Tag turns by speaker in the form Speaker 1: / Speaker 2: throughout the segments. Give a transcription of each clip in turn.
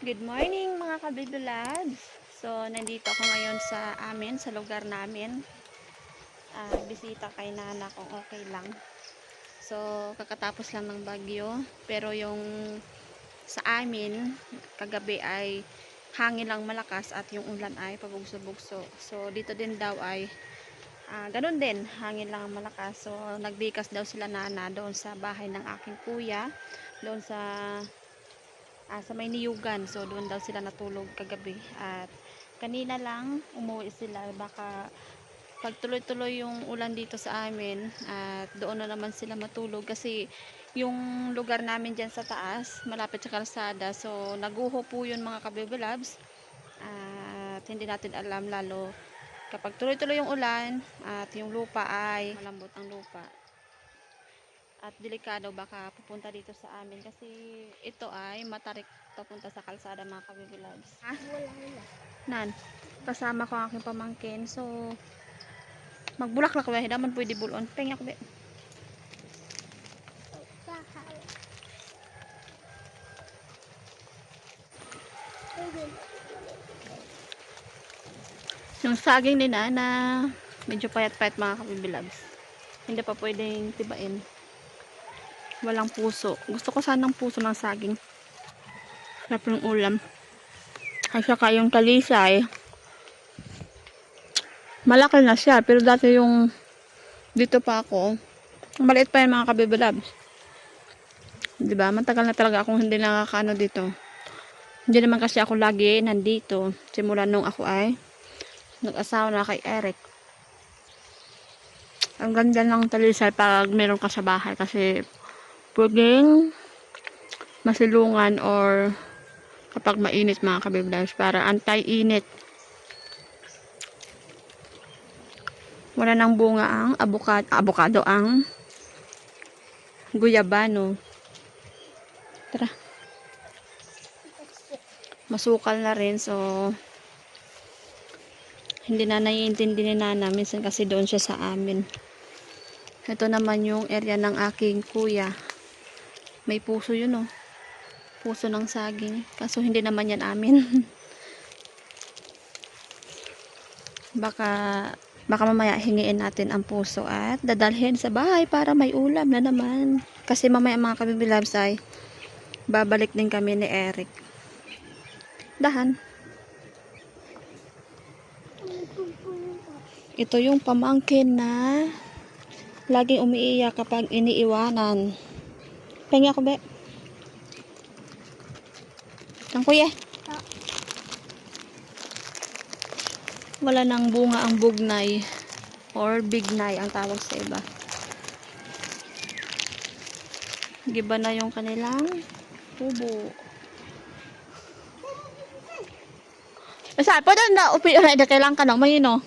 Speaker 1: Good morning mga ka-baby loves. So, nandito ako ngayon sa amin, sa lugar namin. Bisita kay Nana kung okay lang. So, kakatapos lang ng bagyo. Pero yung sa amin, kagabi ay hangin lang malakas at yung ulan ay pabugso-bugso. So, dito din daw ay ganun din, hangin lang malakas. So, nagbikas daw sila Nana doon sa bahay ng aking kuya. Doon sa may niyugan. So doon daw sila natulog kagabi at kanina lang umuwi sila, baka pag tuloy-tuloy yung ulan dito sa amin at doon na naman sila matulog kasi yung lugar namin dyan sa taas malapit sa kalsada, so naguho po yun mga ka-baby loves. At hindi natin alam, lalo kapag tuloy-tuloy yung ulan at yung lupa ay malambot ang lupa at delikado, baka pupunta dito sa amin kasi ito ay matarik papunta sa kalsada mga ka-baby loves. Nan, kasama ko ang aking pamangkin, so magbulaklak ba, daman pwede bulon pengyak be. Yung saging ni Nana medyo payat-payat mga ka-baby loves, hindi pa pwedeng tibain, walang puso. Gusto ko sanang puso ng saging, sarap ng ulam. At saka yung talisay malaki na siya, pero dati yung dito pa ako maliit pa yan mga ka-baby loves, diba? Matagal na talaga akong hindi nakakaano dito. Hindi naman kasi ako lagi nandito simula nung ako ay nag-asawa na kay Eric. Ang ganda ng talisay pag meron ka sa bahay kasi pwedeng masilungan or kapag mainit mga ka-baby loves, para anti-init. Wala nang bunga ang avocado ang guyabano. Tara. Masukal na rin, so hindi na naiintindi ni Nana minsan kasi doon siya sa amin. Ito naman yung area ng aking kuya, may puso yun oh, puso ng saging, kaso hindi naman yan amin. baka mamaya hingiin natin ang puso at dadalhin sa bahay para may ulam na naman, kasi mamaya mga ka-baby loves ay babalik din kami ni Eric. Dahan. Ito yung pamangkin na laging umiiyak kapag iniiwanan. Pengi ako be. Ang kuya. Wala nang bunga ang bugnay or bignay ang tawag sa iba. Giba na yung kanilang tubo. Basta po doon na upi na kailangan ka nang mayino.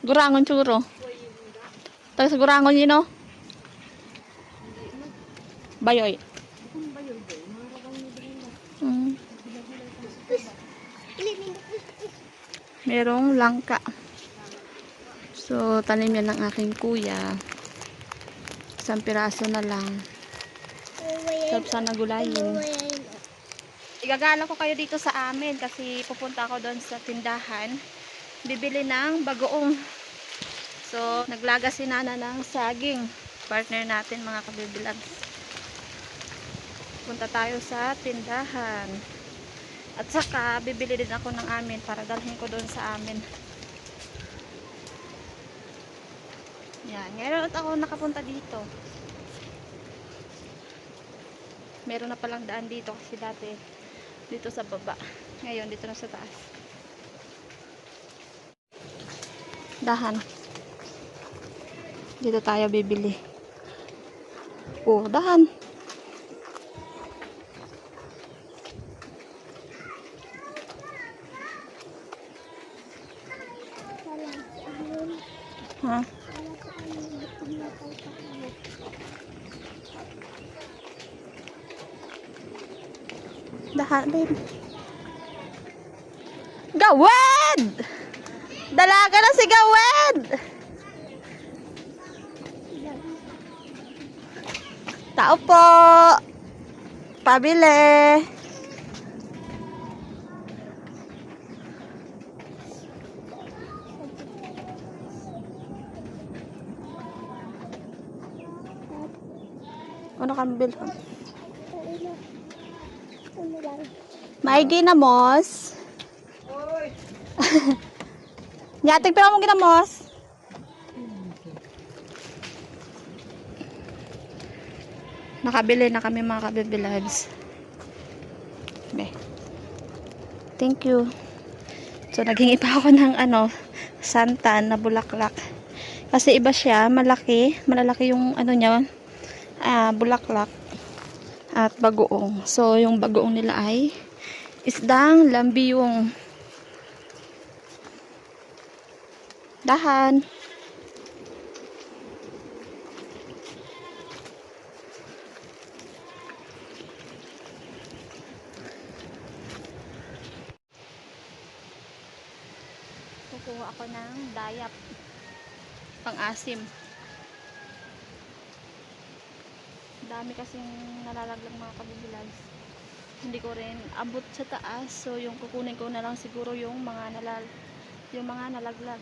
Speaker 1: Gurangon churo. Taga sa gurangon yino. Bayoy. Merong langka. So, tanim yan ng aking kuya. Isang piraso na lang. Sarap sana gulayin. Igagala ko kayo dito sa amin kasi pupunta ako doon sa tindahan. Bibili ng bagoong. So, naglaga si Nana ng saging. Partner natin mga ka-baby loves. Punta tayo sa tindahan. At saka, bibili din ako ng amin para dalhin ko doon sa amin. Yan. Ngayon ako nakapunta dito. Meron na palang daan dito kasi dati dito sa baba. Ngayon, dito na sa taas. Dahan. Dito tayo bibili. Oh, dahan. Ha? Dahan, babe. Gawad! Dalaga na si Gawad! Tao po! Pabili! Ano kang bilhan? Maigi na, Mos. Yatig pa mo ginamos. Nakabili na kami mga kabibilads. Be. Thank you. So, naghingi pa ako ng santan na bulaklak. Kasi iba siya, malaki. Malalaki yung niya, bulaklak. At bagoong. So, yung bagoong nila ay isdang lambiyong. Dahan. Kukuha ako ng dayap. Pang-asim. Dami kasing nalalaglag mga kabibilads. Hindi ko rin abot sa taas. So, yung kukunin ko na lang siguro yung mga nalaglag.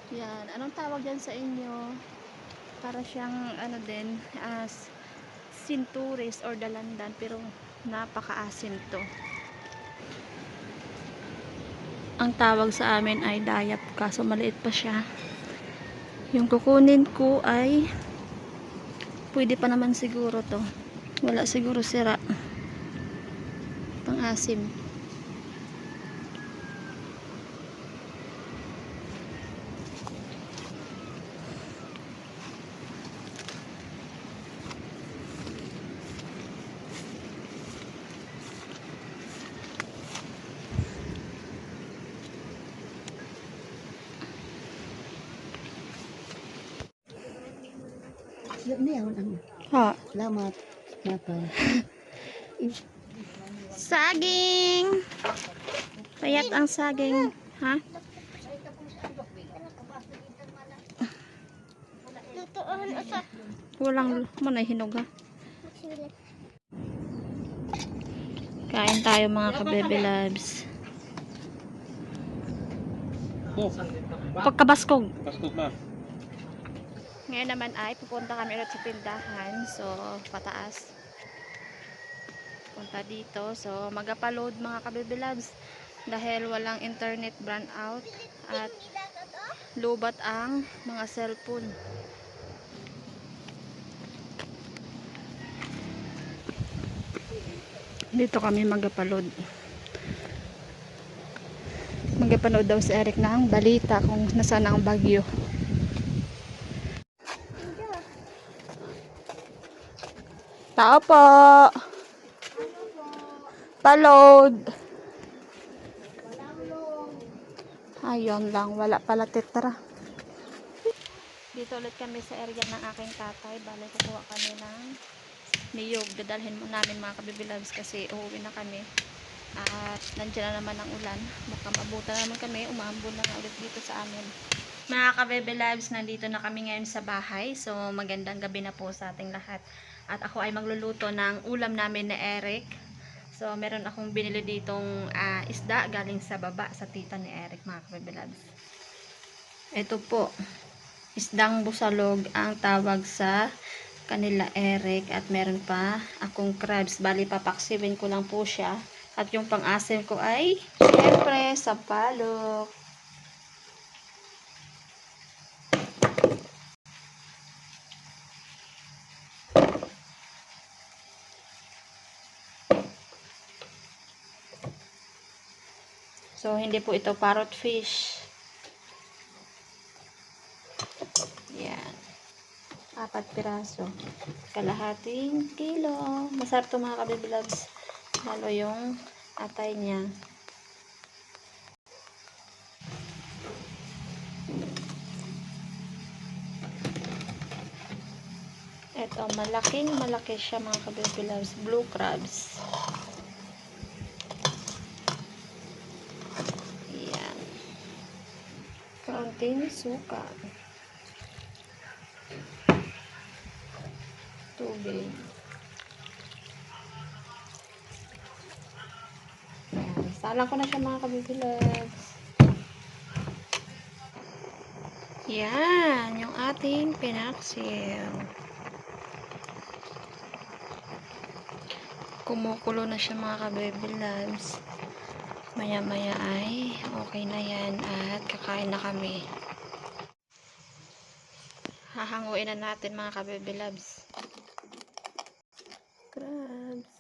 Speaker 1: Yan. Anong tawag yan sa inyo? Para siyang din, as sinturis or dalandan, pero napakaasim to. Ang tawag sa amin ay dayap, kaso maliit pa siya. Yung kukunin ko ay pwede pa naman siguro to. Wala siguro sira. Pang-asim. Ha.
Speaker 2: Salamat.
Speaker 1: Saging. Payat ang saging. Ha? Walang mo na hinog ha. Kain tayo mga kabebe loves. Pagkabaskog.
Speaker 3: Baskog na.
Speaker 1: Ngayon naman ay pupunta kami ulit sa tindahan. So, pataas. Punta dito. So, mag-upload mga kabebe loves. Dahil walang internet brownout at lubat ang mga cellphone. Dito kami mag-upload. Mag-upload daw si Eric ng balita kung nasaan ang bagyo. Tao po. Palod. Ayun lang, wala pala titra. Dito ulit kami sa area ng aking tatay. Bale, kukuha kami ng niyog. Dadalhin mo namin mga kabibilags kasi uuwi na kami. At nandiyan na naman ang ulan. Baka mabuta na naman kami. Umambon na nga ulit dito sa amin. Mga kabibilags, nandito na kami ngayon sa bahay. So, magandang gabi na po sa ating lahat. At ako ay magluluto ng ulam namin na Eric. So, meron akong binili ditong isda galing sa baba sa tita ni Eric, mga kabibilags. Ito po, isdang busalog ang tawag sa kanila Eric. At meron pa akong crabs. Bali, papaksiwin ko lang po siya. At yung pang-asim ko ay, syempre, sampalok. So, hindi po ito parrot fish. Yan. 4 piraso. Kalahating kilo. Masarap ito mga kabibilags. Lalo yung atay niya. Ito, malaki siya mga kabibilags. Blue crabs. Kaunting suka. Tubig. Salang ko na siya mga kabibilags. Yan, yung ating pinaksil. Kumukulo na siya mga ka-baby loves. Maya-maya ay okay na yan at kakain na kami. Hahanguin na natin mga ka-baby loves. Crabs.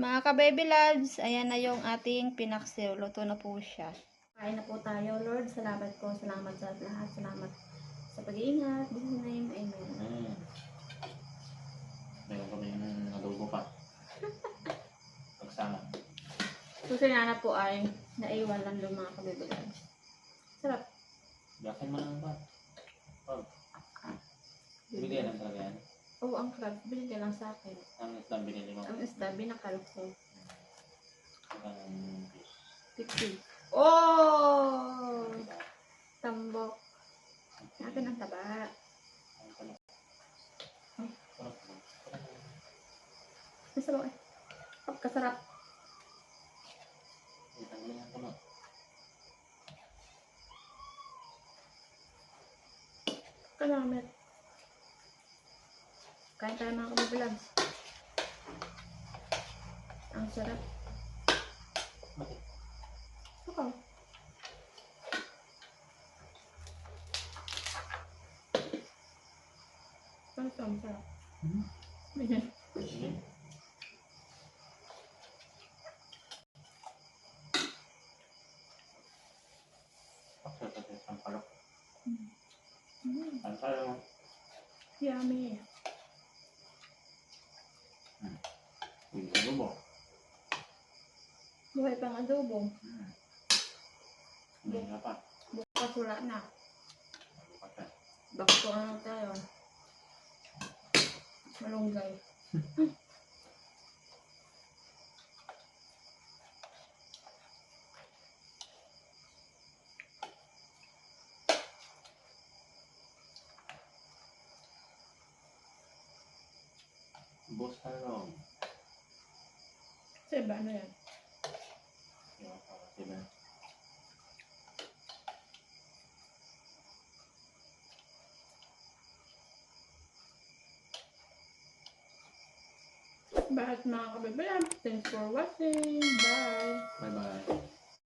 Speaker 1: Mga ka-baby loves, ayan na yung ating pinaksil. Luto na po siya. Kain na po tayo, Lord. Salamat po. Salamat sa lahat. Salamat sa pag-iingat. In Jesus' name, amen.
Speaker 2: Meron kami yung adobo pa. Pagsama.
Speaker 1: So, si Nana po ay naiwan lang yung mga ka-baby loves. Sarap.
Speaker 2: Gakin mo lang ba? Oh. Bigyan lang talaga yan.
Speaker 1: Oo, ang crab. Binigyan lang sa akin.
Speaker 2: Ang islam binili mo.
Speaker 1: Ang isda, binakal ko.
Speaker 2: Ang
Speaker 1: 50. Oh! Tambok. Natin ang taba. Masarap eh. Pagkasarap. Kalamit. Kain tayo mga kabibilags. Ang sarap. Ako. Ang sarap. Ganyan. Yummy.
Speaker 2: Adobo.
Speaker 1: Buhay pang adobo.
Speaker 2: Hindi nga pa.
Speaker 1: Bukas wala na.
Speaker 2: Bukas.
Speaker 1: Bakit ano tayo? Malunggay.
Speaker 2: Bus halong.
Speaker 1: Sa iba, ano yan?
Speaker 2: Diba?
Speaker 1: Bakit mga kabibilags? Thanks for watching. Bye!